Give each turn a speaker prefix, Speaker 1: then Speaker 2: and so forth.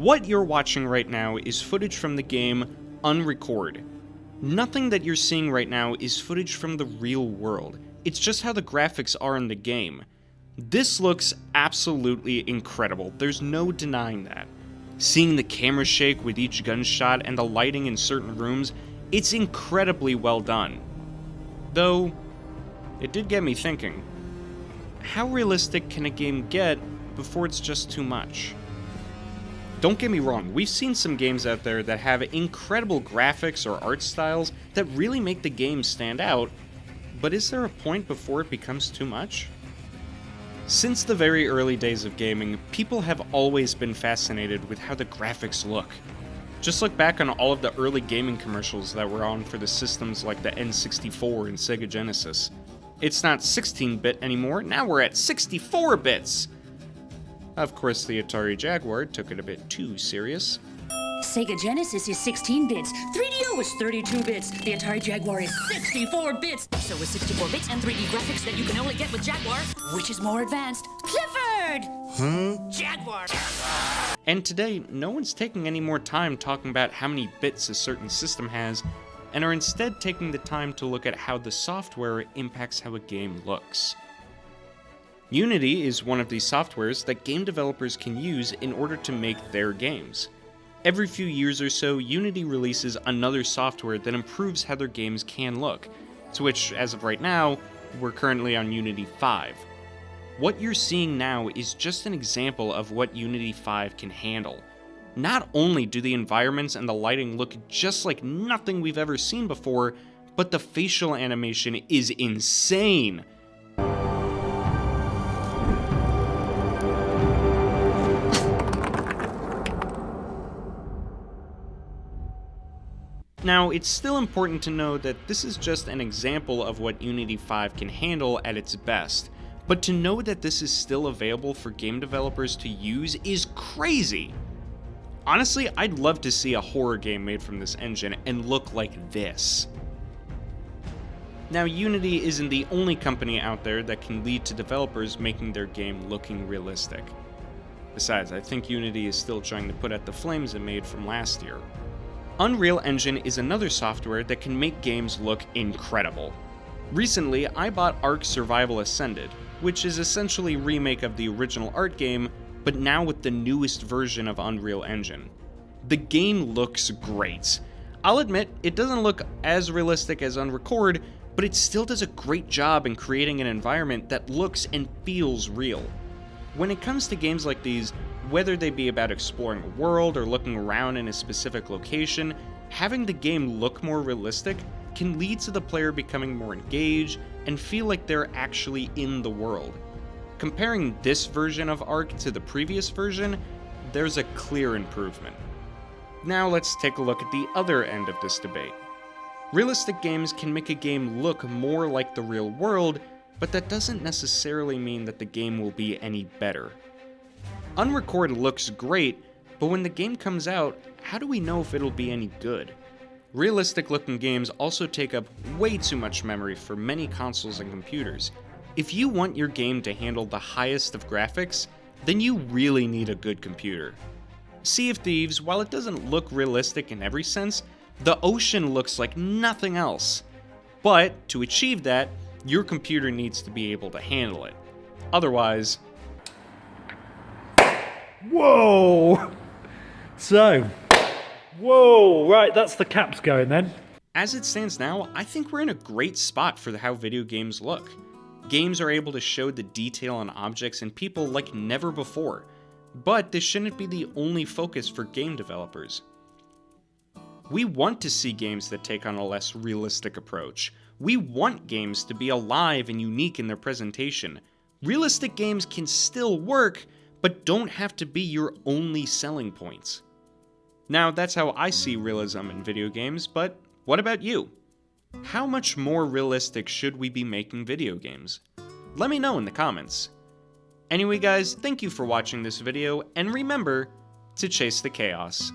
Speaker 1: What you're watching right now is footage from the game Unrecord. Nothing that you're seeing right now is footage from the real world. It's just how the graphics are in the game. This looks absolutely incredible, there's no denying that. Seeing the camera shake with each gunshot and the lighting in certain rooms, it's incredibly well done. Though, it did get me thinking, how realistic can a game get before it's just too much? Don't get me wrong, we've seen some games out there that have incredible graphics or art styles that really make the game stand out, but is there a point before it becomes too much? Since the very early days of gaming, people have always been fascinated with how the graphics look. Just look back on all of the early gaming commercials that were on for the systems like the N64 and Sega Genesis. It's not 16-bit anymore, now we're at 64 bits! Of course, the Atari Jaguar took it a bit too serious.
Speaker 2: Sega Genesis is 16 bits, 3DO is 32 bits, the Atari Jaguar is 64 bits! So with 64 bits and 3D graphics that you can only get with Jaguar, which is more advanced? Clifford! Jaguar!
Speaker 1: And today, no one's taking any more time talking about how many bits a certain system has, and are instead taking the time to look at how the software impacts how a game looks. Unity is one of these softwares that game developers can use in order to make their games. Every few years or so, Unity releases another software that improves how their games can look, to which, as of right now, we're currently on Unity 5. What you're seeing now is just an example of what Unity 5 can handle. Not only do the environments and the lighting look just like nothing we've ever seen before, but the facial animation is insane! Now, it's still important to know that this is just an example of what Unity 5 can handle at its best, but to know that this is still available for game developers to use is crazy! Honestly, I'd love to see a horror game made from this engine and look like this. Now, Unity isn't the only company out there that can lead to developers making their game looking realistic. Besides, I think Unity is still trying to put out the flames it made from last year. Unreal Engine is another software that can make games look incredible. Recently, I bought Ark Survival Ascended, which is essentially a remake of the original Ark game, but now with the newest version of Unreal Engine. The game looks great. I'll admit, it doesn't look as realistic as Unrecord, but it still does a great job in creating an environment that looks and feels real. When it comes to games like these, whether they be about exploring a world or looking around in a specific location, having the game look more realistic can lead to the player becoming more engaged and feel like they're actually in the world. Comparing this version of Ark to the previous version, there's a clear improvement. Now let's take a look at the other end of this debate. Realistic games can make a game look more like the real world, but that doesn't necessarily mean that the game will be any better. Unrecord looks great, but when the game comes out, how do we know if it'll be any good? Realistic looking games also take up way too much memory for many consoles and computers. If you want your game to handle the highest of graphics, then you really need a good computer. Sea of Thieves, while it doesn't look realistic in every sense, the ocean looks like nothing else. But to achieve that, your computer needs to be able to handle it. Otherwise...
Speaker 3: Whoa! So, whoa, right, that's the caps going then.
Speaker 1: As it stands now, I think we're in a great spot for how video games look. Games are able to show the detail on objects and people like never before, but this shouldn't be the only focus for game developers. We want to see games that take on a less realistic approach. We want games to be alive and unique in their presentation. Realistic games can still work, but don't have to be your only selling points. Now, that's how I see realism in video games, but what about you? How much more realistic should we be making video games? Let me know in the comments. Anyway guys, thank you for watching this video, and remember to chase the chaos.